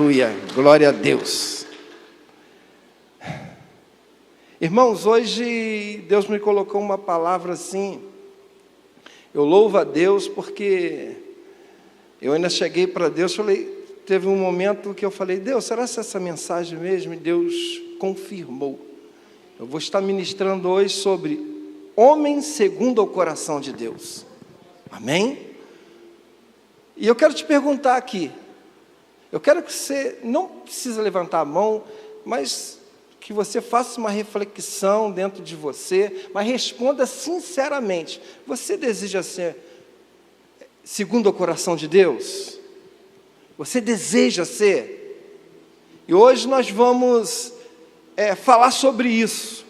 Aleluia, glória a Deus. Irmãos, hoje Deus me colocou uma palavra assim. Eu louvo a Deus porque eu ainda cheguei para Deus, teve um momento que eu falei, Deus, será essa mensagem mesmo? E Deus confirmou. Eu vou estar ministrando hoje sobre homem segundo o coração de Deus. Amém? E eu quero te perguntar aqui, eu quero que você, não precisa levantar a mão, mas que você faça uma reflexão dentro de você, mas responda sinceramente, você deseja ser segundo o coração de Deus? Você deseja ser? E hoje nós vamos falar sobre isso.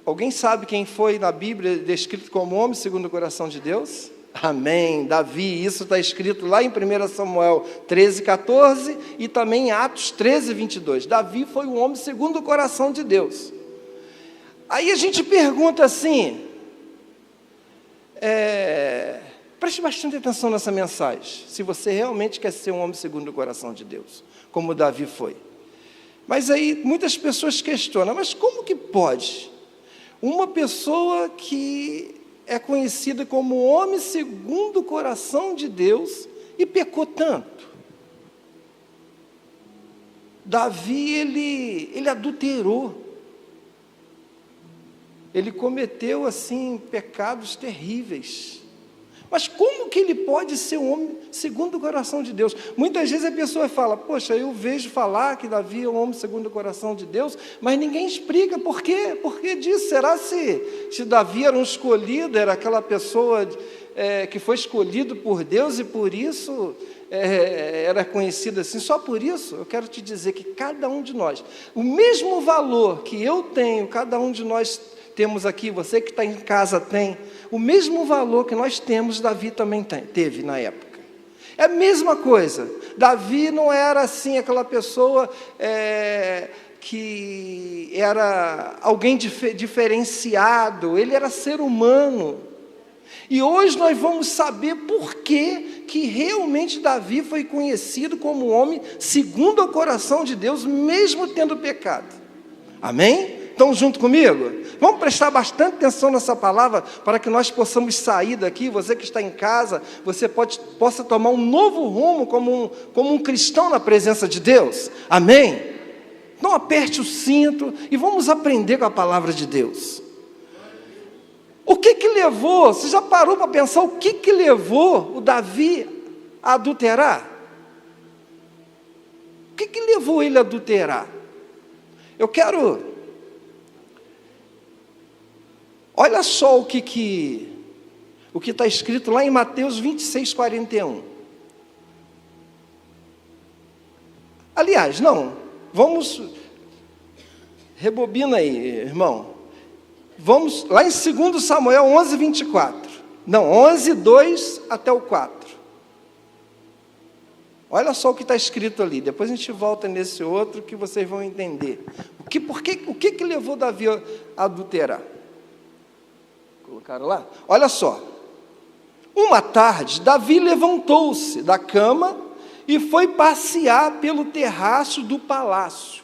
Alguém sabe quem foi na Bíblia descrito como homem segundo o coração de Deus? Amém, Davi, isso está escrito lá em 1 Samuel 13, 14 e também em Atos 13, 22. Davi foi um homem segundo o coração de Deus. Aí a gente pergunta assim, preste bastante atenção nessa mensagem, se você realmente quer ser um homem segundo o coração de Deus, como Davi foi. Mas aí muitas pessoas questionam, mas como que pode uma pessoa que é conhecida como homem segundo o coração de Deus e pecou tanto? Davi, ele adulterou. Ele cometeu, assim, pecados terríveis. Mas como que ele pode ser um homem segundo o coração de Deus? Muitas vezes a pessoa fala, poxa, eu vejo falar que Davi é um homem segundo o coração de Deus, mas ninguém explica por quê. Por que disso? Será se Davi era um escolhido, era aquela pessoa que foi escolhido por Deus e por isso era conhecido assim? Só por isso, eu quero te dizer que cada um de nós, o mesmo valor que eu tenho, cada um de nós temos aqui, você que está em casa tem, o mesmo valor que nós temos, Davi também teve na época. É a mesma coisa. Davi não era assim, aquela pessoa que era alguém diferenciado, ele era ser humano. E hoje nós vamos saber por que realmente Davi foi conhecido como homem segundo o coração de Deus, mesmo tendo pecado. Amém? Estão junto comigo? Vamos prestar bastante atenção nessa palavra, para que nós possamos sair daqui, você que está em casa, você possa tomar um novo rumo, como um cristão na presença de Deus. Amém? Então aperte o cinto, e vamos aprender com a palavra de Deus. O que levou, você já parou para pensar, o que levou o Davi a adulterar? O que levou ele a adulterar? Eu quero... Olha só o que está escrito lá em Mateus 26, 41. Aliás, não, rebobina aí, irmão. Vamos lá em 2 Samuel 11, 24. Não, 11, 2 até o 4. Olha só o que está escrito ali, depois a gente volta nesse outro que vocês vão entender. O que levou Davi a adulterar? Colocaram lá? Olha só. Uma tarde, Davi levantou-se da cama e foi passear pelo terraço do palácio.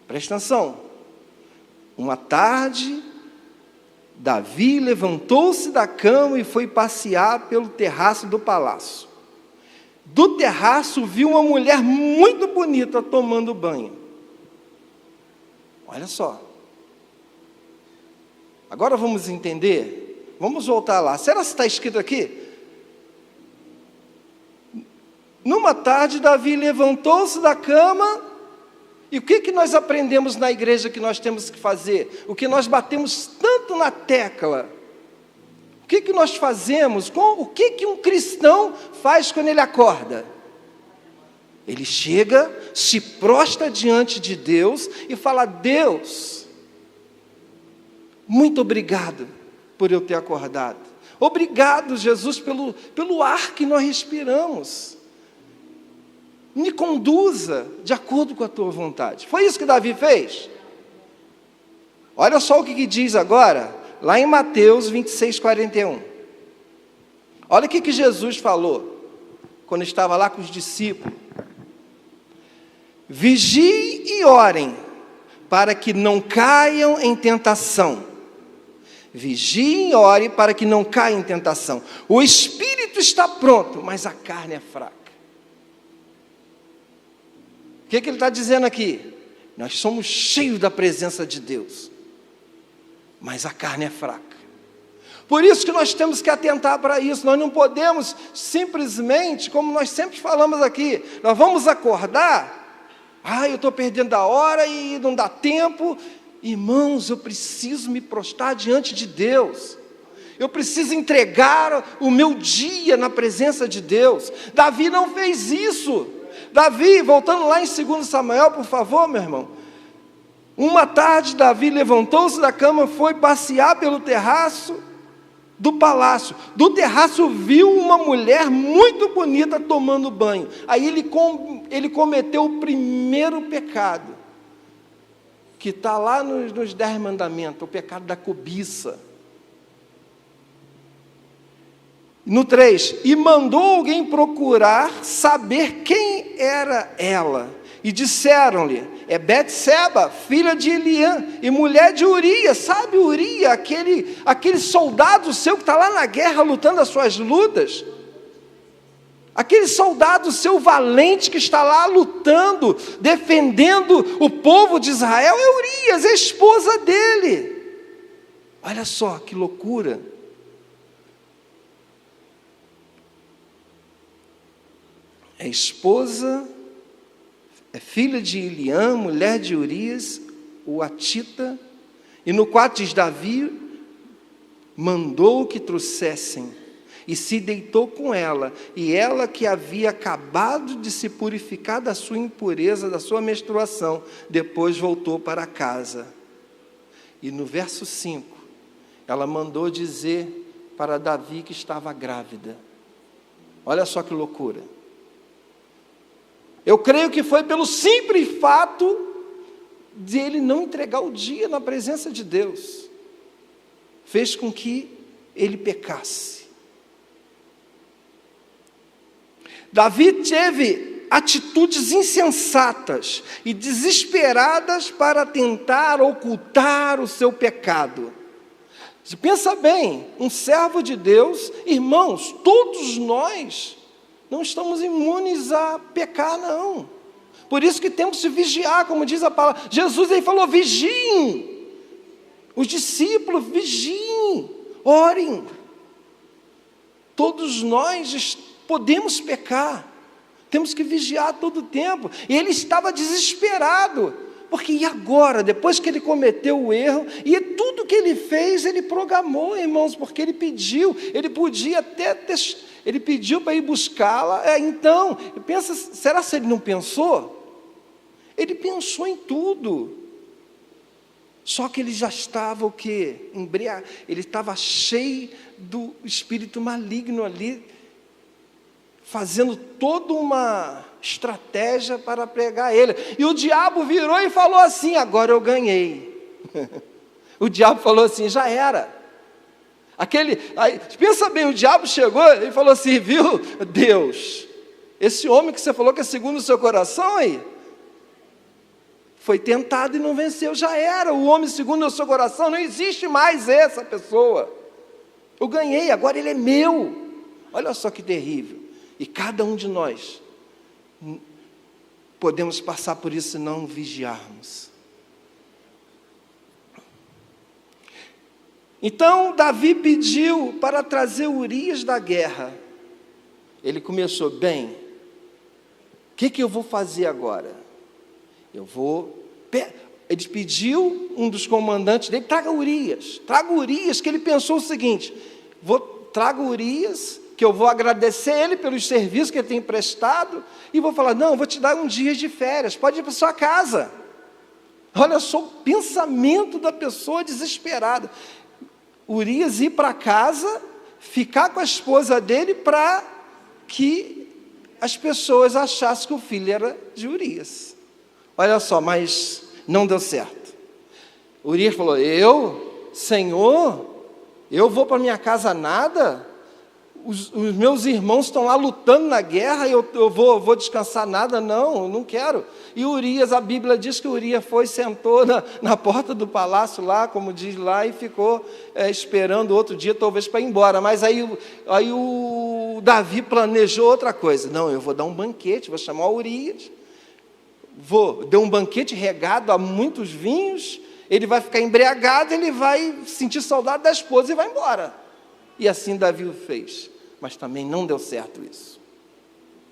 Presta atenção. Uma tarde, Davi levantou-se da cama e foi passear pelo terraço do palácio. Do terraço viu uma mulher muito bonita tomando banho. Olha só. Agora vamos entender, vamos voltar lá. Será que está escrito aqui? Numa tarde, Davi levantou-se da cama, e o que nós aprendemos na igreja que nós temos que fazer? O que nós batemos tanto na tecla. O que nós fazemos? O que um cristão faz quando ele acorda? Ele chega, se prostra diante de Deus e fala, Deus, muito obrigado por eu ter acordado. Obrigado, Jesus, pelo ar que nós respiramos. Me conduza de acordo com a tua vontade. Foi isso que Davi fez? Olha só o que diz agora, lá em Mateus 26, 41. Olha o que Jesus falou. quando estava lá com os discípulos: vigiem e orem, para que não caiam em tentação. Vigiem e orem para que não caiam em tentação. O espírito está pronto, mas a carne é fraca. O que ele está dizendo aqui? Nós somos cheios da presença de Deus, mas a carne é fraca. Por isso que nós temos que atentar para isso. Nós não podemos simplesmente, como nós sempre falamos aqui, nós vamos acordar, eu estou perdendo a hora e não dá tempo. Irmãos, eu preciso me prostrar diante de Deus. Eu preciso entregar o meu dia na presença de Deus. Davi não fez isso. Davi, voltando lá em 2 Samuel, por favor, meu irmão. Uma tarde, Davi levantou-se da cama, foi passear pelo terraço do palácio. Do terraço viu uma mulher muito bonita tomando banho. Aí ele cometeu o primeiro pecado, que está lá nos 10 mandamentos, o pecado da cobiça. No 3, e mandou alguém procurar saber quem era ela. E disseram-lhe: é Betseba, filha de Eliã, e mulher de Urias. Sabe Urias, aquele soldado seu que está lá na guerra lutando as suas lutas? Aquele soldado seu valente que está lá lutando, defendendo o povo de Israel, é Urias, é a esposa dele. Olha só que loucura. É esposa, é filha de Eliã, mulher de Urias, o Atita. E no 4 diz: Davi mandou que trouxessem, e se deitou com ela, e ela, que havia acabado de se purificar da sua impureza, da sua menstruação, depois voltou para casa. E no verso 5, ela mandou dizer para Davi que estava grávida. Olha só que loucura. Eu creio que foi pelo simples fato de ele não entregar o dia na presença de Deus, fez com que ele pecasse. Davi teve atitudes insensatas e desesperadas para tentar ocultar o seu pecado. Você pensa bem, um servo de Deus, irmãos, todos nós não estamos imunes a pecar, não. Por isso que temos que vigiar, como diz a palavra. Jesus aí falou: vigiem. Os discípulos, vigiem, orem. Todos nós podemos pecar, temos que vigiar todo o tempo. E ele estava desesperado, porque e agora, depois que ele cometeu o erro, e tudo que ele fez, ele programou, irmãos, porque ele pediu, ele podia até ele pediu para ir buscá-la. Então, pensa, será que ele não pensou? Ele pensou em tudo. Só que ele já estava o quê? Ele estava cheio do espírito maligno ali, fazendo toda uma estratégia para pregar ele. E o diabo virou e falou assim: agora eu ganhei. O diabo falou assim: já era. Aí, pensa bem, o diabo chegou e falou assim: viu, Deus, esse homem que você falou que é segundo o seu coração aí, foi tentado e não venceu, já era. O homem segundo o seu coração, não existe mais essa pessoa. Eu ganhei, agora ele é meu. Olha só que terrível. E cada um de nós podemos passar por isso se não vigiarmos. Então Davi pediu para trazer Urias da guerra. Ele começou: bem, o que eu vou fazer agora? Ele pediu um dos comandantes dele: traga Urias, que ele pensou o seguinte: traga Urias, que eu vou agradecer ele pelos serviços que ele tem prestado, e vou falar: não, vou te dar um dia de férias, pode ir para sua casa. Olha só o pensamento da pessoa desesperada. Urias ir para casa, ficar com a esposa dele, para que as pessoas achassem que o filho era de Urias. Olha só, mas não deu certo. Urias falou: Senhor, eu vou para minha casa nada? os meus irmãos estão lá lutando na guerra e eu vou descansar nada? Não, eu não quero. E Urias, a Bíblia diz que Urias sentou na porta do palácio lá, como diz lá, e ficou esperando outro dia, talvez, para ir embora. Mas aí o Davi planejou outra coisa. Não, eu vou dar um banquete, vou chamar Urias, deu um banquete regado a muitos vinhos, ele vai ficar embriagado, ele vai sentir saudade da esposa e vai embora. E assim Davi o fez. Mas também não deu certo isso.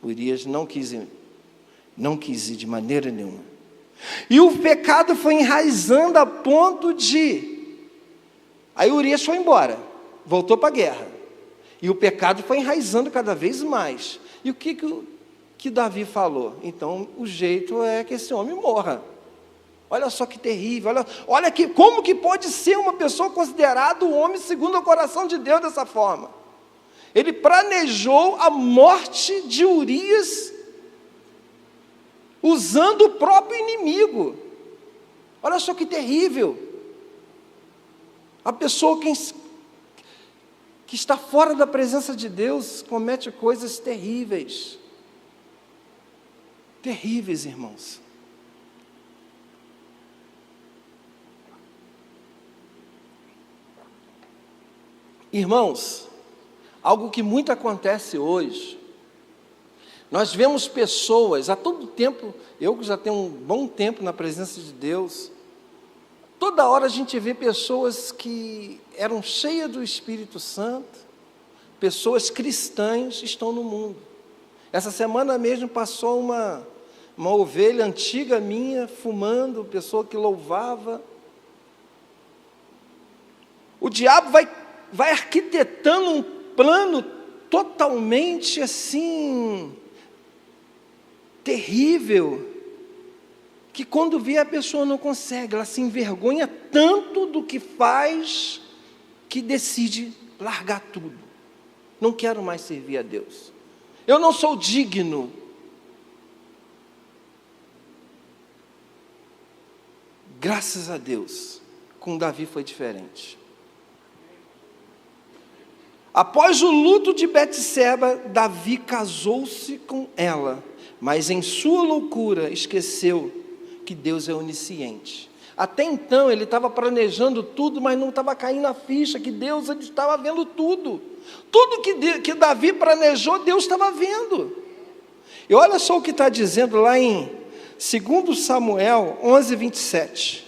Urias não quis ir de maneira nenhuma. E o pecado foi enraizando a ponto de... Aí Urias foi embora, voltou para a guerra. E o pecado foi enraizando cada vez mais. E o que Davi falou? Então, o jeito é que esse homem morra. Olha só que terrível, olha como que pode ser uma pessoa considerada um homem segundo o coração de Deus dessa forma. Ele planejou a morte de Urias usando o próprio inimigo. Olha só que terrível. A pessoa que está fora da presença de Deus comete coisas terríveis. Terríveis, irmãos. Irmãos, algo que muito acontece hoje, nós vemos pessoas, a todo tempo, eu que já tenho um bom tempo na presença de Deus, toda hora a gente vê pessoas que eram cheias do Espírito Santo, pessoas cristãs estão no mundo. Essa semana mesmo passou uma ovelha antiga minha, fumando, pessoa que louvava. O diabo vai arquitetando um plano totalmente assim, terrível, que quando vê a pessoa não consegue, ela se envergonha tanto do que faz, que decide largar tudo. Não quero mais servir a Deus. Eu não sou digno. Graças a Deus, com Davi foi diferente. Após o luto de Betseba, Davi casou-se com ela, mas em sua loucura esqueceu que Deus é onisciente. Até então ele estava planejando tudo, mas não estava caindo a ficha, que Deus ele estava vendo tudo. Tudo que Davi planejou, Deus estava vendo. E olha só o que está dizendo lá em 2 Samuel 11, 27.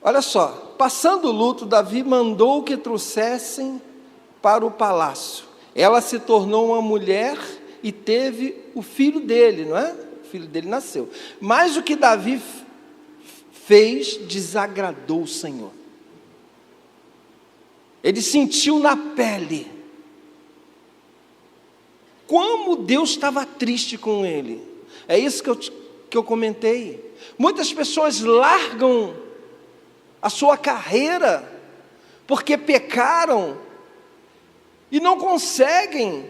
Olha só, passando o luto, Davi mandou que trouxessem para o palácio. Ela se tornou uma mulher e teve o filho dele, não é? O filho dele nasceu. Mas o que Davi fez desagradou o Senhor. Ele sentiu na pele como Deus estava triste com ele. É isso que eu comentei. Muitas pessoas largam a sua carreira porque pecaram e não conseguem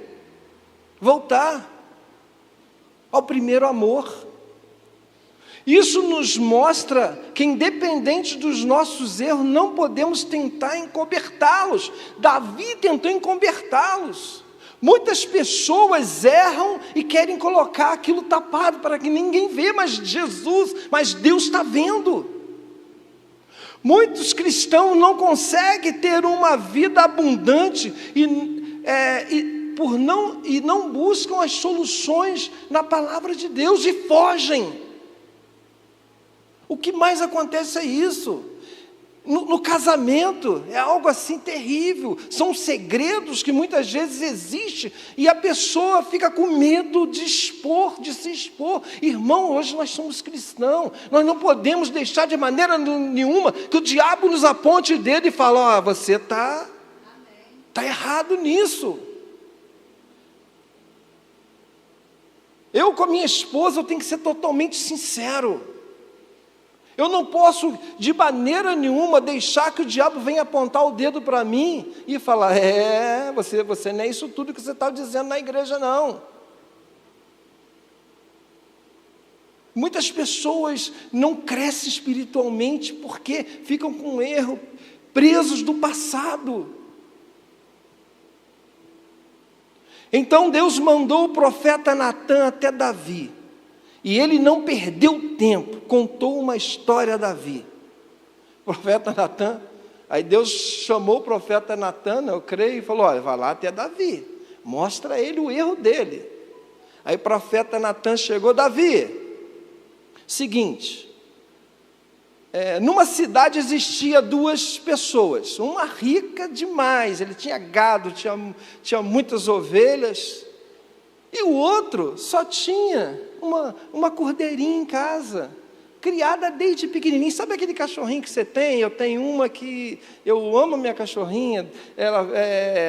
voltar ao primeiro amor. Isso nos mostra que, independente dos nossos erros, não podemos tentar encobertá-los. Davi tentou encobertá-los. Muitas pessoas erram e querem colocar aquilo tapado para que ninguém vê, mas Deus está vendo. Muitos cristãos não conseguem ter uma vida abundante e não buscam as soluções na palavra de Deus e fogem. O que mais acontece é isso. No casamento é algo assim terrível, são segredos que muitas vezes existem e a pessoa fica com medo de se expor. Irmão, hoje nós somos cristãos, nós não podemos deixar de maneira nenhuma que o diabo nos aponte o dedo e fale: ó, você está errado nisso. Eu com a minha esposa, eu tenho que ser totalmente sincero. Eu não posso, de maneira nenhuma, deixar que o diabo venha apontar o dedo para mim e falar: você não é isso tudo que você está dizendo na igreja, não. Muitas pessoas não crescem espiritualmente porque ficam com erro, presos do passado. Então Deus mandou o profeta Natã até Davi, e ele não perdeu tempo, contou uma história a Davi. O profeta Natã, aí Deus chamou o profeta Natã, eu creio, e falou: olha, vai lá até Davi, mostra a ele o erro dele. Aí o profeta Natã chegou: Davi, seguinte, numa cidade existia duas pessoas, uma rica demais, ele tinha gado, tinha muitas ovelhas, e o outro só tinha uma cordeirinha em casa, criada desde pequenininho. Sabe aquele cachorrinho que você tem? Eu tenho uma que eu amo, minha cachorrinha, ela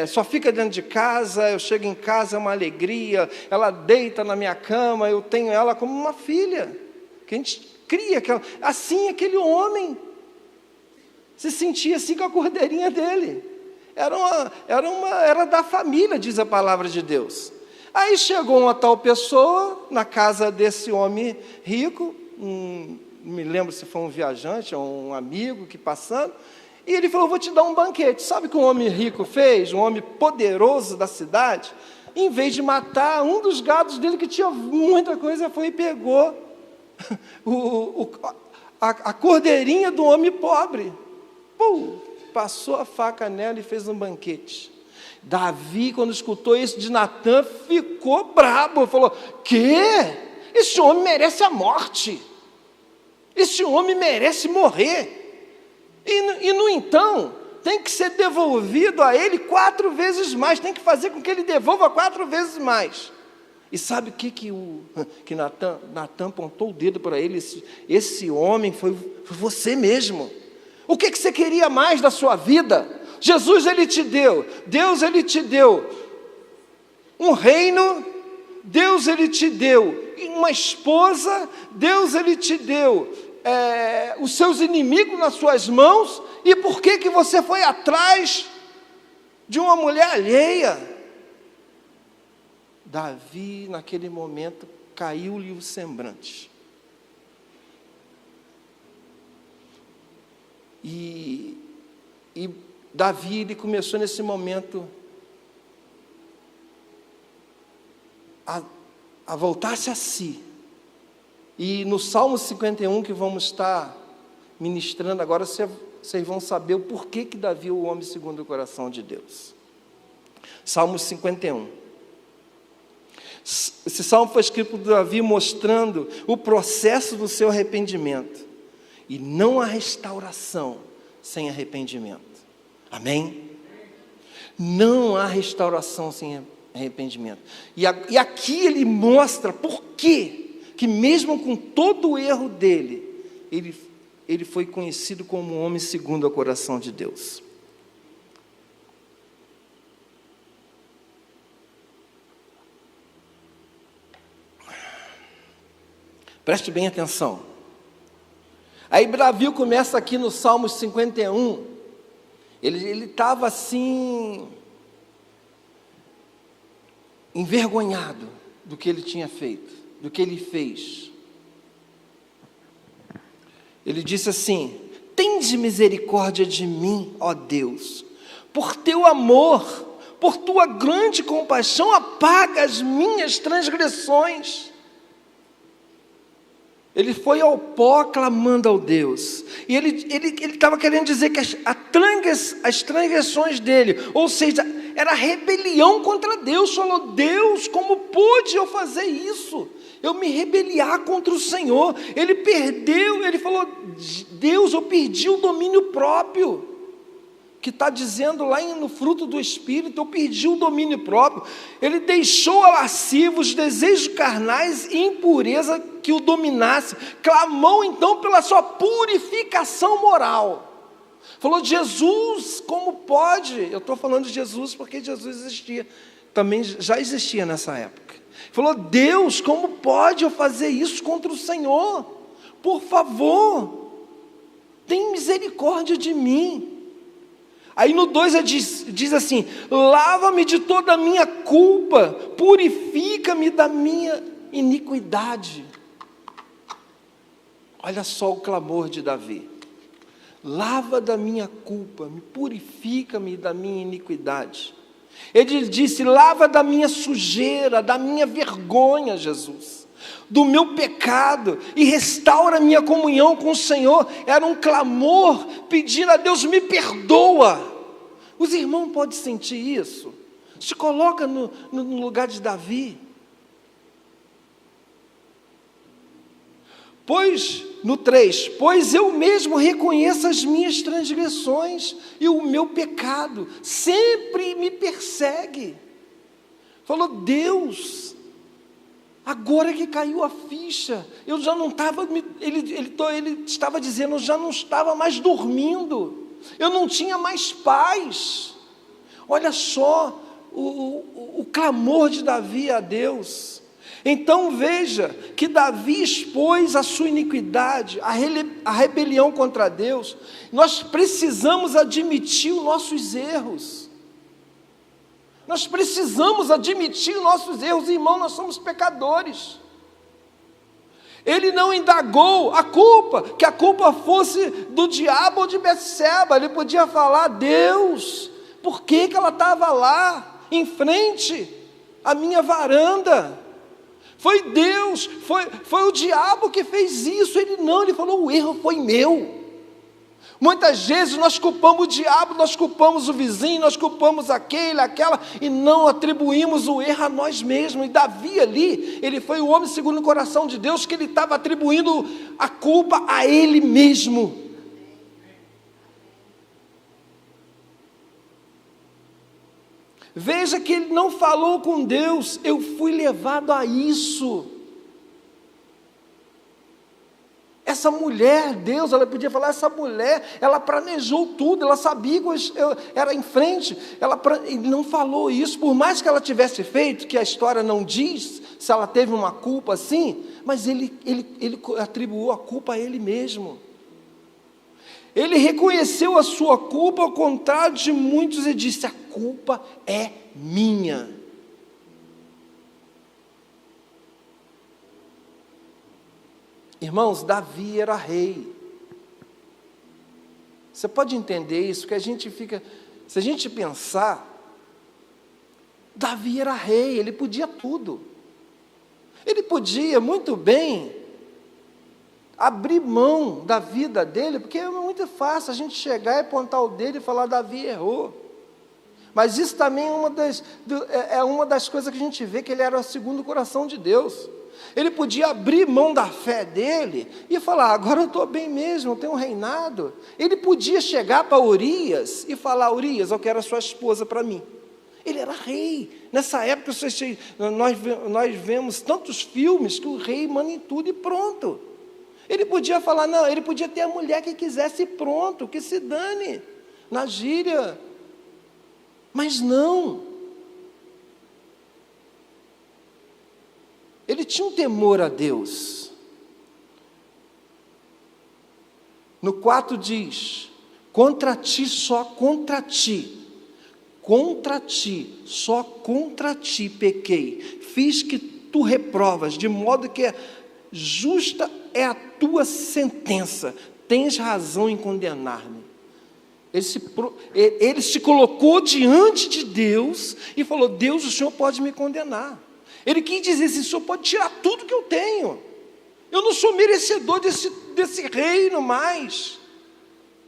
só fica dentro de casa, eu chego em casa, é uma alegria, ela deita na minha cama, eu tenho ela como uma filha, que a gente cria, assim aquele homem se sentia assim com a cordeirinha dele, era da família, diz a palavra de Deus. Aí chegou uma tal pessoa na casa desse homem rico, não me lembro se foi um viajante ou um amigo que passando, e ele falou: vou te dar um banquete. Sabe o que um homem rico fez, um homem poderoso da cidade? Em vez de matar um dos gados dele, que tinha muita coisa, foi e pegou a cordeirinha do homem pobre, passou a faca nela e fez um banquete. Davi, quando escutou isso de Natã, ficou brabo, falou: quê? Esse homem merece a morte, esse homem merece morrer, e no então, tem que ser devolvido a ele 4 vezes mais, tem que fazer com que ele devolva 4 vezes mais. E sabe o que Natã apontou o dedo para ele? Esse homem foi você mesmo. O que você queria mais da sua vida? Jesus, ele te deu, Deus, ele te deu um reino, Deus, ele te deu uma esposa, Deus, ele te deu os seus inimigos nas suas mãos, e por que você foi atrás de uma mulher alheia? Davi, naquele momento, caiu-lhe o semblante. E Davi, ele começou nesse momento a voltar-se a si. E no Salmo 51, que vamos estar ministrando agora, vocês vão saber o porquê que Davi é o homem segundo o coração de Deus. Salmo 51. Esse salmo foi escrito por Davi mostrando o processo do seu arrependimento. E não há restauração sem arrependimento. Amém? Não há restauração sem arrependimento. E aqui ele mostra por quê que mesmo com todo o erro dele, ele foi conhecido como um homem segundo o coração de Deus. Preste bem atenção. Aí Davi começa aqui no Salmo 51, ele estava assim, envergonhado do que ele tinha feito, do que ele fez. Ele disse assim: tende misericórdia de mim, ó Deus, por teu amor, por tua grande compaixão, apaga as minhas transgressões. Ele foi ao pó clamando ao Deus, e ele estava querendo dizer que as transgressões dele, ou seja, era rebelião contra Deus. Falou: Deus, como pude eu fazer isso? Eu me rebeliar contra o Senhor. Ele falou: Deus, eu perdi o domínio próprio, que está dizendo lá no fruto do Espírito, eu perdi o domínio próprio. Ele deixou a lasciva, os desejos carnais e impureza que o dominasse, clamou então pela sua purificação moral. Falou: Jesus, como pode? Eu estou falando de Jesus porque Jesus existia, também já existia nessa época. Falou: Deus, como pode eu fazer isso contra o Senhor? Por favor, tem misericórdia de mim. Aí no 2 diz assim: lava-me de toda a minha culpa, purifica-me da minha iniquidade. Olha só o clamor de Davi: lava da minha culpa, me purifica-me da minha iniquidade. Ele disse: lava da minha sujeira, da minha vergonha, Jesus, do meu pecado, e restaura a minha comunhão com o Senhor. Era um clamor, pedir a Deus: me perdoa. Os irmãos podem sentir isso? Se coloca no lugar de Davi. No 3, pois eu mesmo reconheço as minhas transgressões, e o meu pecado sempre me persegue. Falou: Deus, agora que caiu a ficha, eu já não estava, ele estava dizendo, eu já não estava mais dormindo, eu não tinha mais paz. Olha só o clamor de Davi a Deus. Então veja que Davi expôs a sua iniquidade, a rebelião contra Deus. Nós precisamos admitir os nossos erros. Nós precisamos admitir os nossos erros, irmão, nós somos pecadores. Ele não indagou a culpa, que a culpa fosse do diabo ou de Betseba. Ele podia falar: Deus, por que ela estava lá, em frente à minha varanda? Foi Deus, foi o diabo que fez isso. Ele falou: o erro foi meu. Muitas vezes nós culpamos o diabo, nós culpamos o vizinho, nós culpamos aquela, e não atribuímos o erro a nós mesmos. E Davi ali, ele foi o homem segundo o coração de Deus, que ele estava atribuindo a culpa a ele mesmo. Veja que ele não falou com Deus: eu fui levado a isso. Essa mulher, Deus, ela podia falar: essa mulher, ela planejou tudo, ela sabia que eu era em frente. Ele não falou isso, por mais que ela tivesse feito, que a história não diz se ela teve uma culpa assim, mas ele atribuiu a culpa a ele mesmo. Ele reconheceu a sua culpa, ao contrário de muitos, e disse: a culpa é minha. Irmãos, Davi era rei. Você pode entender isso? Que a gente fica, se a gente pensar, Davi era rei, ele podia tudo. Ele podia muito bem abrir mão da vida dele, porque é muito fácil a gente chegar e apontar o dedo e falar: Davi errou. Mas isso também é uma das coisas que a gente vê, que ele era segundo o coração de Deus. Ele podia abrir mão da fé dele e falar: agora eu estou bem mesmo, eu tenho um reinado. Ele podia chegar para Urias e falar: Urias, eu quero a sua esposa para mim. Ele era rei. Nessa época nós vemos tantos filmes que o rei manda em tudo e pronto. Ele podia falar: não, ele podia ter a mulher que quisesse e pronto, que se dane, na gíria. Mas não. Ele tinha um temor a Deus. No 4 diz: contra ti, só contra ti, só contra ti pequei, fiz que tu reprovas, de modo que justa é a tua sentença, tens razão em condenar-me. Ele se colocou diante de Deus e falou: Deus, o Senhor pode me condenar. Ele quis dizer assim: o Senhor pode tirar tudo que eu tenho, eu não sou merecedor desse reino mais,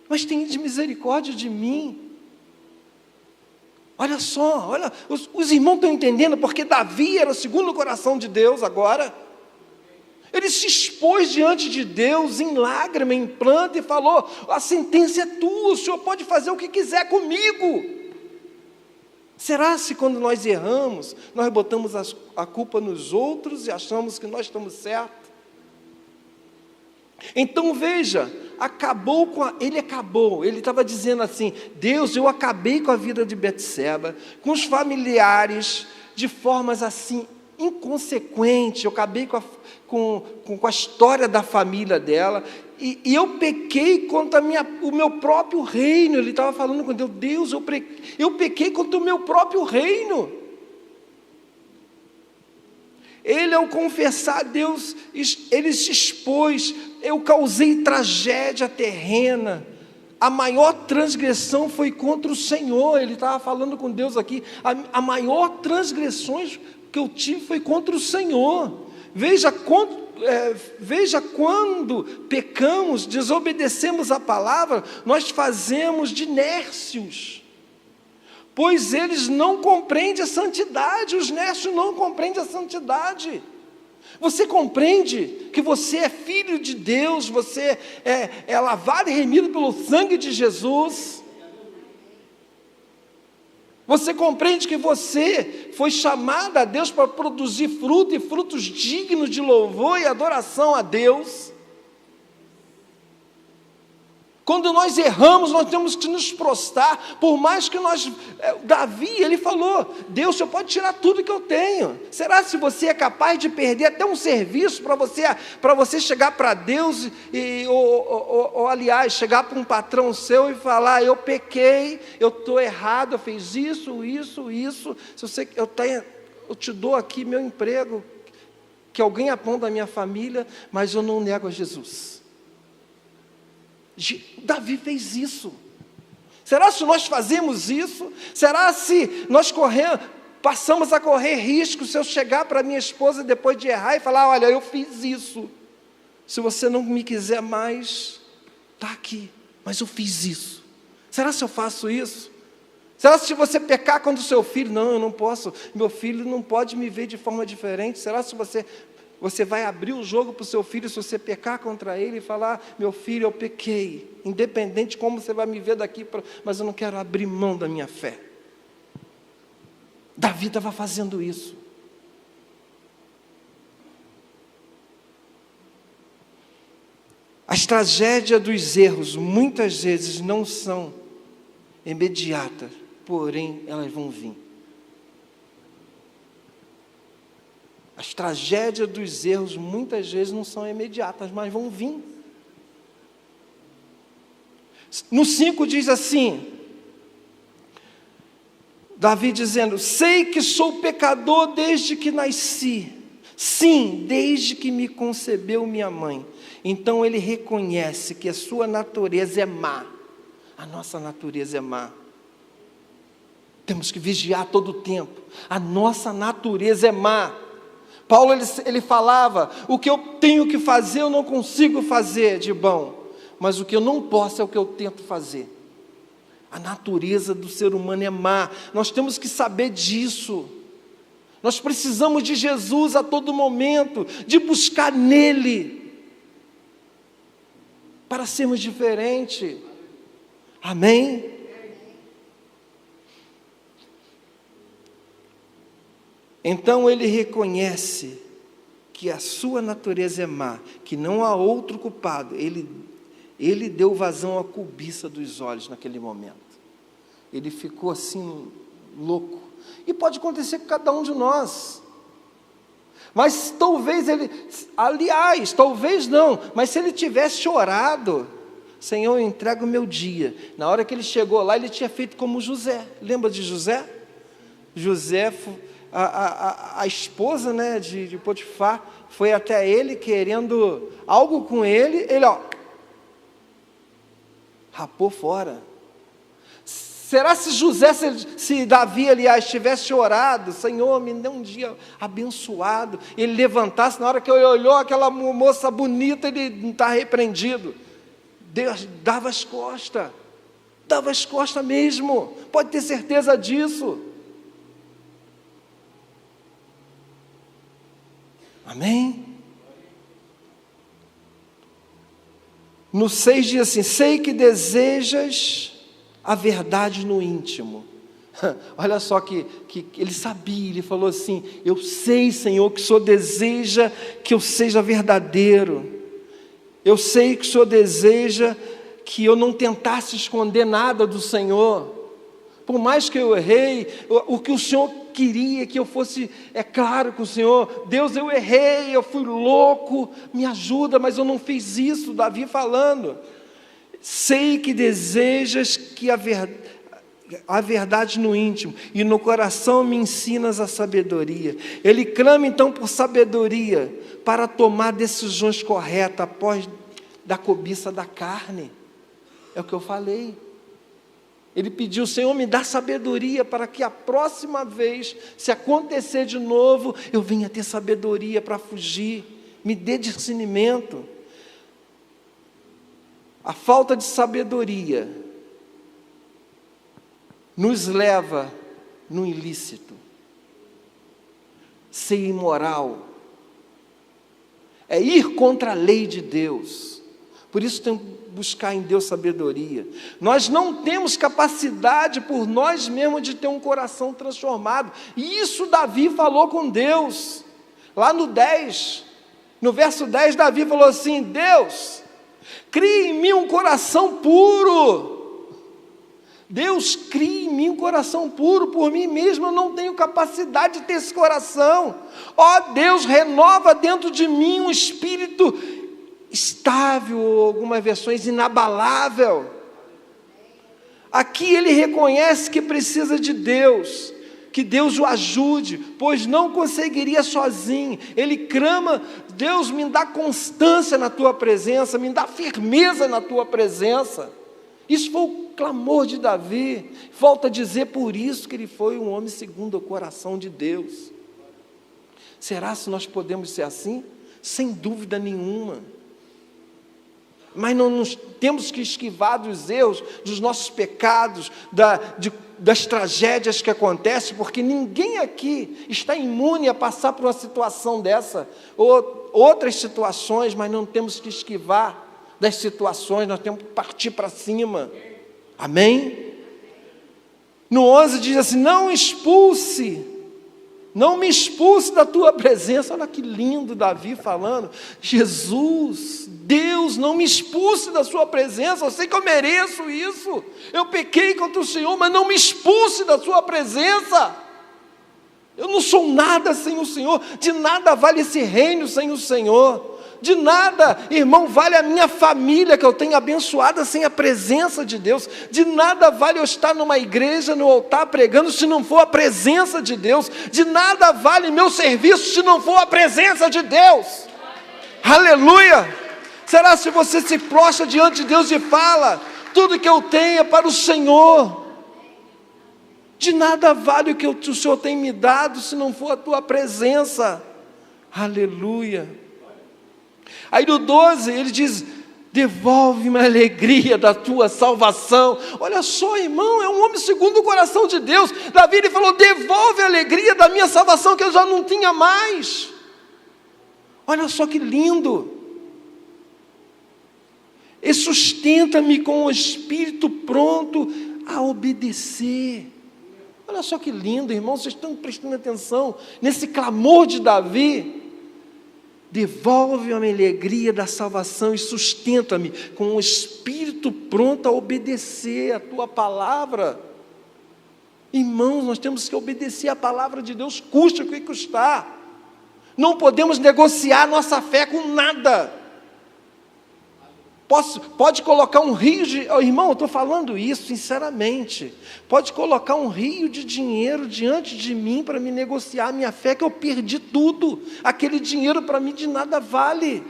mas tenha de misericórdia de mim. Olha só, os irmãos estão entendendo porque Davi era segundo o coração de Deus agora. Ele se expôs diante de Deus em lágrima, em pranto, e falou: a sentença é tua, o Senhor pode fazer o que quiser comigo. Será se quando nós erramos, nós botamos a culpa nos outros e achamos que nós estamos certos? Então veja, ele estava dizendo assim: Deus, eu acabei com a vida de Betseba, com os familiares, de formas assim inconsequentes. Eu acabei com a história da família dela, e eu pequei contra o meu próprio reino. Ele estava falando com Deus: Deus, eu pequei contra o meu próprio reino. Ele, ao confessar a Deus, ele se expôs: eu causei tragédia terrena, a maior transgressão foi contra o Senhor. Ele estava falando com Deus aqui: a maior transgressão que eu tive foi contra o Senhor. Veja quando pecamos, desobedecemos a palavra, nós fazemos de nércios, pois eles não compreendem a santidade. Os nércios não compreendem a santidade. Você compreende que você é filho de Deus, você é lavado e remido pelo sangue de Jesus? Você compreende que você foi chamado a Deus para produzir fruto, e frutos dignos de louvor e adoração a Deus? Quando nós erramos, nós temos que nos prostrar, por mais que Davi, ele falou: Deus, o Senhor pode tirar tudo que eu tenho. Será se você é capaz de perder até um serviço para você chegar para Deus, aliás, chegar para um patrão seu e falar: eu pequei, eu estou errado, eu fiz isso, eu te dou aqui meu emprego, que alguém aponta a minha família, mas eu não nego a Jesus. Davi fez isso. Será se nós fazemos isso? Será se nós passamos a correr risco se eu chegar para minha esposa depois de errar e falar: olha, eu fiz isso, se você não me quiser mais, está aqui, mas eu fiz isso. Será se eu faço isso? Será se você pecar contra o seu filho? Não, eu não posso, meu filho não pode me ver de forma diferente. Será se você vai abrir o jogo para o seu filho se você pecar contra ele e falar: meu filho, eu pequei, independente de como você vai me ver daqui, mas eu não quero abrir mão da minha fé. Davi estava fazendo isso. As tragédias dos erros muitas vezes não são imediatas, porém elas vão vir. As tragédias dos erros muitas vezes não são imediatas, mas vão vir. No 5 diz assim, Davi dizendo: sei que sou pecador desde que nasci, sim, desde que me concebeu minha mãe. Então ele reconhece que a sua natureza é má. A nossa natureza é má. Temos que vigiar todo o tempo. A nossa natureza é má. Paulo, ele falava: o que eu tenho que fazer, eu não consigo fazer de bom, mas o que eu não posso é o que eu tento fazer. A natureza do ser humano é má, nós temos que saber disso. Nós precisamos de Jesus a todo momento, de buscar nele, para sermos diferentes. Amém? Então ele reconhece que a sua natureza é má, que não há outro culpado. Ele deu vazão à cobiça dos olhos naquele momento. Ele ficou assim, louco. E pode acontecer com cada um de nós. Mas talvez talvez não, mas se ele tivesse orado: Senhor, eu entrego o meu dia. Na hora que ele chegou lá, ele tinha feito como José. Lembra de José? José, a esposa, né, de Potifar, foi até ele querendo algo com ele, rapou fora. Será se se Davi, aliás, tivesse orado: Senhor, me dê um dia abençoado, ele levantasse, na hora que ele olhou aquela moça bonita, ele não está repreendido. Deus dava as costas mesmo, pode ter certeza disso. Amém? No 6 diz assim: sei que desejas a verdade no íntimo. Olha só que ele sabia, ele falou assim: eu sei, Senhor, que o Senhor deseja que eu seja verdadeiro. Eu sei que o Senhor deseja que eu não tentasse esconder nada do Senhor. Por mais que eu errei, o que o Senhor queria que eu fosse, é claro com o Senhor: Deus, eu errei, eu fui louco, me ajuda, mas eu não fiz isso. Davi falando: sei que desejas a verdade no íntimo, e no coração me ensinas a sabedoria. Ele clama então por sabedoria, para tomar decisões corretas, após da cobiça da carne. É o que eu falei. Ele pediu: Senhor, me dá sabedoria, para que a próxima vez, se acontecer de novo, eu venha ter sabedoria para fugir. Me dê discernimento. A falta de sabedoria nos leva no ilícito, ser imoral, é ir contra a lei de Deus. Por isso temos que buscar em Deus sabedoria. Nós não temos capacidade por nós mesmos de ter um coração transformado, e isso Davi falou com Deus, lá no verso 10, Davi falou assim: Deus, crie em mim um coração puro. Deus, crie em mim um coração puro. Por mim mesmo eu não tenho capacidade de ter esse coração. Ó Deus, renova dentro de mim um espírito estável, ou algumas versões inabalável. Aqui ele reconhece que precisa de Deus, que Deus o ajude, pois não conseguiria sozinho. Ele clama: Deus, me dá constância na tua presença, me dá firmeza na tua presença. Isso foi o clamor de Davi. Volta a dizer, por isso que ele foi um homem segundo o coração de Deus. Será se nós podemos ser assim? Sem dúvida nenhuma. Mas não temos que esquivar dos erros, dos nossos pecados, das tragédias que acontecem, porque ninguém aqui está imune a passar por uma situação dessa, ou outras situações, mas não temos que esquivar das situações, nós temos que partir para cima. Amém? No 11 diz assim: não me expulse da tua presença. Olha que lindo Davi falando. Jesus, Deus, não me expulse da sua presença. Eu sei que eu mereço isso, eu pequei contra o Senhor, mas não me expulse da sua presença. Eu não sou nada sem o Senhor. De nada vale esse reino sem o Senhor. De nada, irmão, vale a minha família que eu tenho abençoada sem a presença de Deus. De nada vale eu estar numa igreja, no altar pregando, se não for a presença de Deus. De nada vale meu serviço se não for a presença de Deus. Aleluia! Será se você se prostra diante de Deus e fala: tudo que eu tenho é para o Senhor. De nada vale o que o Senhor tem me dado se não for a tua presença. Aleluia! Aí no 12 ele diz: devolve-me a alegria da tua salvação. Olha só, irmão, é um homem segundo o coração de Deus. Davi, ele falou: devolve a alegria da minha salvação, que eu já não tinha mais. Olha só que lindo. E sustenta-me com o espírito pronto a obedecer. Olha só que lindo, irmão, vocês estão prestando atenção nesse clamor de Davi. Devolve-me a alegria da salvação e sustenta-me com o espírito pronto a obedecer a tua palavra. Irmãos, nós temos que obedecer a palavra de Deus, custe o que custar. Não podemos negociar nossa fé com nada. Pode colocar um rio de... irmão, eu estou falando isso sinceramente. Pode colocar um rio de dinheiro diante de mim para me negociar a minha fé, que eu perdi tudo. Aquele dinheiro para mim de nada vale.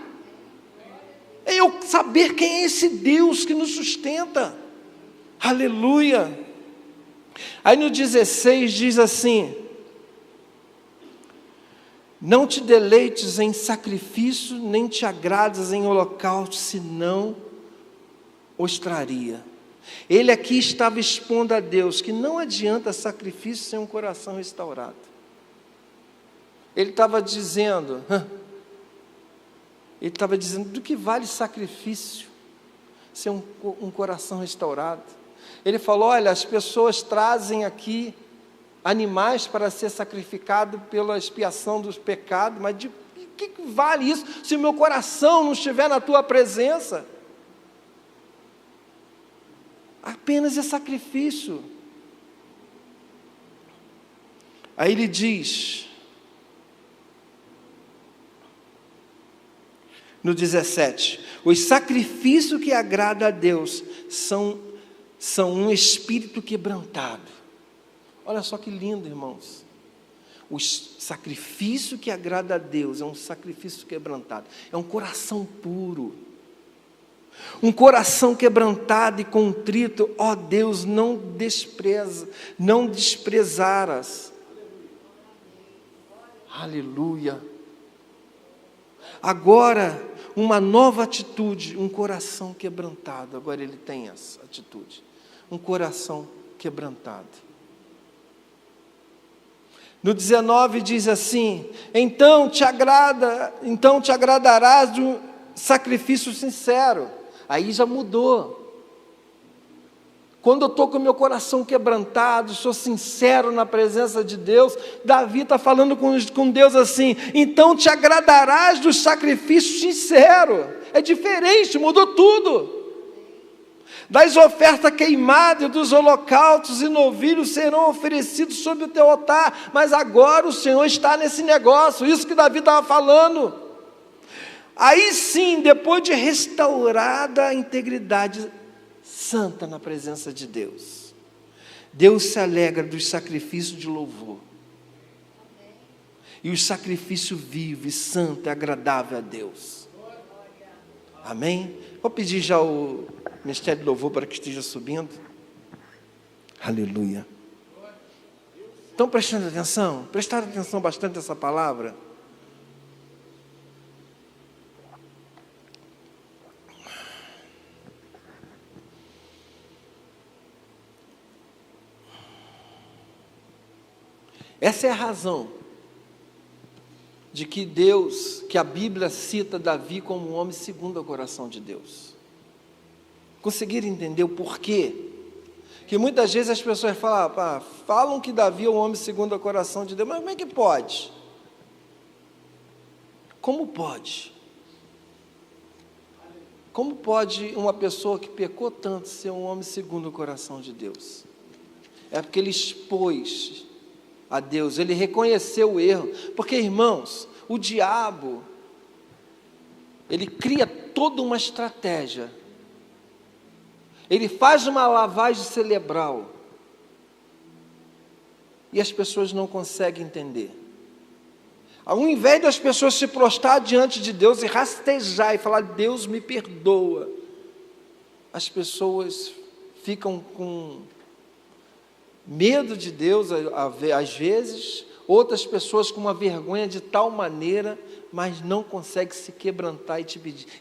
É eu saber quem é esse Deus que nos sustenta. Aleluia. Aí no 16 diz assim: não te deleites em sacrifício, nem te agrades em holocausto, senão os traria. Ele aqui estava expondo a Deus que não adianta sacrifício sem um coração restaurado. Ele estava dizendo, do que vale sacrifício sem um coração restaurado? Ele falou: olha, as pessoas trazem aqui animais para ser sacrificado pela expiação dos pecados, mas de que vale isso se o meu coração não estiver na tua presença? Apenas é sacrifício. Aí ele diz, no 17: os sacrifícios que agradam a Deus são são um espírito quebrantado. Olha só que lindo, irmãos. O sacrifício que agrada a Deus é um sacrifício quebrantado, é um coração puro. Um coração quebrantado e contrito, ó Deus, não desprezarás. Aleluia. Agora, uma nova atitude, um coração quebrantado. Agora ele tem essa atitude, um coração quebrantado. No 19 diz assim: então te agradarás de um sacrifício sincero. Aí já mudou. Quando eu estou com o meu coração quebrantado, sou sincero na presença de Deus, Davi está falando com Deus assim: então te agradarás do sacrifício sincero. É diferente, mudou tudo. Das ofertas queimadas e dos holocaustos e novilhos serão oferecidos sobre o teu altar. Mas agora o Senhor está nesse negócio, isso que Davi estava falando. Aí sim, depois de restaurada a integridade santa na presença de Deus, Deus se alegra dos sacrifícios de louvor. E o sacrifício vivo e santo e agradável a Deus. Amém? Vou pedir já o Ministério de Louvor para que esteja subindo. Aleluia. Estão prestando atenção? Prestaram atenção bastante nessa palavra? Essa é a razão de que a Bíblia cita Davi como um homem segundo o coração de Deus. Conseguiram entender o porquê? Que muitas vezes as pessoas falam que Davi é um homem segundo o coração de Deus, mas como é que pode? Como pode? Como pode uma pessoa que pecou tanto ser um homem segundo o coração de Deus? É porque ele expôs a Deus, ele reconheceu o erro. Porque, irmãos, o diabo, ele cria toda uma estratégia, ele faz uma lavagem cerebral, e as pessoas não conseguem entender. Ao invés das pessoas se prostrar diante de Deus e rastejar e falar: Deus me perdoa, as pessoas ficam com medo de Deus, às vezes, outras pessoas com uma vergonha de tal maneira, mas não conseguem se quebrantar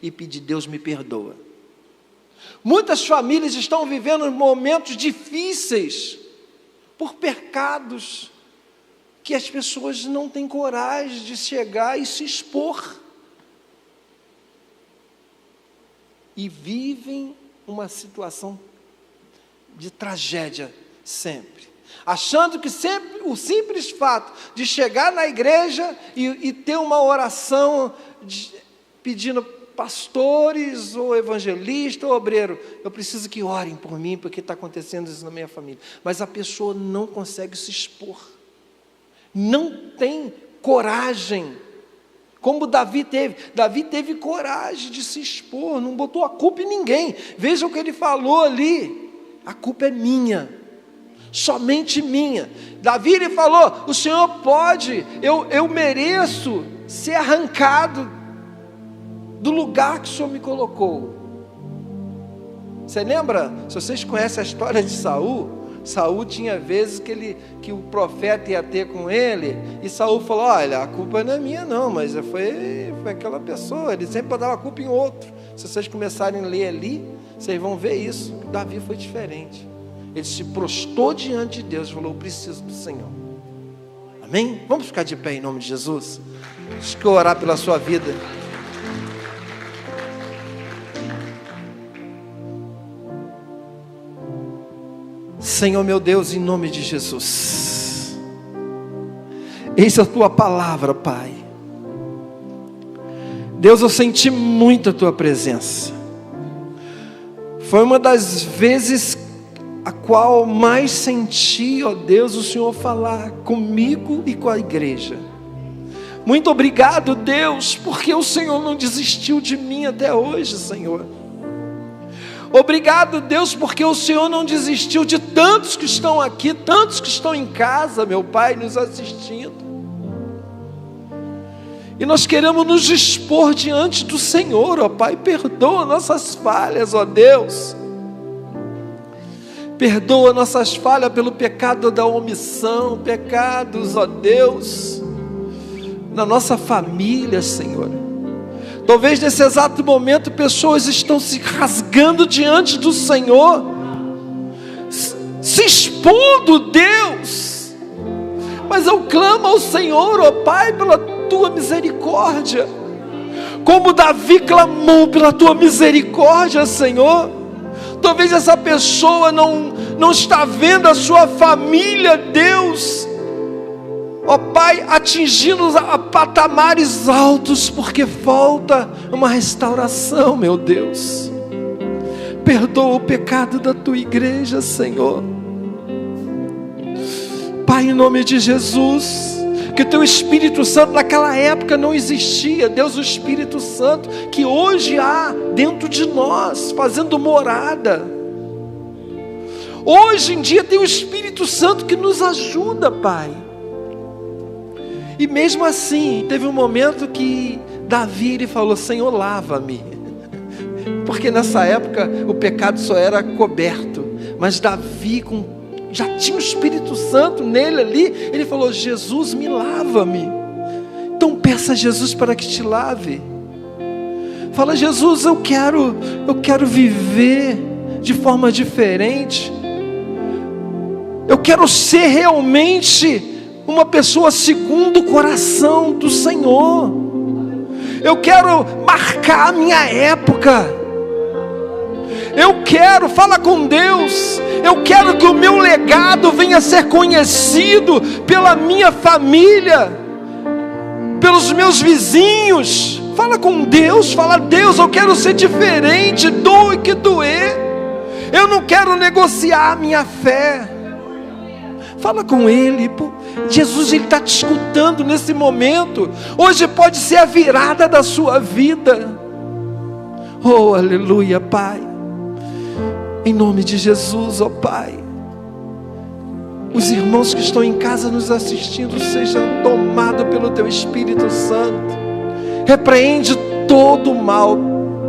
e pedir: Deus me perdoa. Muitas famílias estão vivendo momentos difíceis por pecados que as pessoas não têm coragem de chegar e se expor, e vivem uma situação de tragédia sempre, achando que sempre o simples fato de chegar na igreja e ter uma oração pedindo: pastores ou evangelista ou obreiro, eu preciso que orem por mim porque está acontecendo isso na minha família, mas a pessoa não consegue se expor, não tem coragem, como Davi teve coragem de se expor, não botou a culpa em ninguém. Veja o que ele falou ali: a culpa é minha, somente minha. Davi, ele falou: o Senhor pode, eu mereço ser arrancado do lugar que o Senhor me colocou. Você lembra, se vocês conhecem a história de Saul tinha vezes que o profeta ia ter com ele, e Saul falou: olha, a culpa não é minha não, mas foi aquela pessoa, ele sempre botava a culpa em outro. Se vocês começarem a ler ali, vocês vão ver isso. Davi foi diferente, ele se prostrou diante de Deus e falou: eu preciso do Senhor. Amém? Vamos ficar de pé em nome de Jesus. Deixa eu orar pela sua vida. Senhor meu Deus, em nome de Jesus, eis a tua palavra, Pai. Deus, eu senti muito a tua presença. Foi uma das vezes a qual mais senti, ó Deus, o Senhor falar comigo e com a igreja. Muito obrigado, Deus, porque o Senhor não desistiu de mim até hoje, Senhor. Obrigado, Deus, porque o Senhor não desistiu de tantos que estão aqui, tantos que estão em casa, meu Pai, nos assistindo. E nós queremos nos dispor diante do Senhor, ó Pai. Perdoa nossas falhas, ó Deus. Perdoa nossas falhas pelo pecado da omissão, pecados, ó Deus, na nossa família, Senhor. Talvez nesse exato momento pessoas estão se rasgando diante do Senhor, se expondo, Deus. Mas eu clamo ao Senhor, ó Pai, pela tua misericórdia, como Davi clamou pela tua misericórdia, Senhor. Talvez essa pessoa não está vendo a sua família, Deus, ó Pai, atingindo a patamares altos, porque falta uma restauração, meu Deus. Perdoa o pecado da tua igreja, Senhor. Pai, em nome de Jesus, que o teu Espírito Santo naquela época não existia, Deus, o Espírito Santo que hoje há dentro de nós, fazendo morada. Hoje em dia tem o Espírito Santo que nos ajuda, Pai. E mesmo assim, teve um momento que Davi, ele falou: Senhor, lava-me. Porque nessa época o pecado só era coberto, mas Davi já tinha o Espírito Santo nele ali. Ele falou: Jesus, me lava-me. Então peça a Jesus para que te lave. Fala: Jesus, eu quero viver de forma diferente. Eu quero ser realmente uma pessoa segundo o coração do Senhor. Eu quero marcar a minha época. Fala com Deus, eu quero que o meu legado venha a ser conhecido pela minha família, pelos meus vizinhos. Fala com Deus, fala: Deus, eu quero ser diferente, doe que doer. Eu não quero negociar a minha fé. Fala com Ele. Jesus, Ele está te escutando nesse momento. Hoje pode ser a virada da sua vida. Oh, aleluia, Pai. Em nome de Jesus, ó Pai. Os irmãos que estão em casa nos assistindo sejam tomados pelo Teu Espírito Santo. Repreende todo o mal,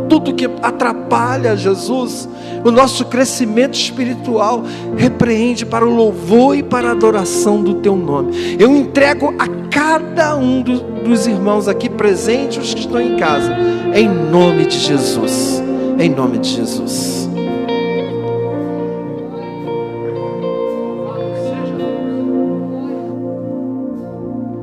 tudo que atrapalha, Jesus, o nosso crescimento espiritual. Repreende para o louvor e para a adoração do Teu nome. Eu entrego a cada um dos irmãos aqui presentes, os que estão em casa, em nome de Jesus. Em nome de Jesus.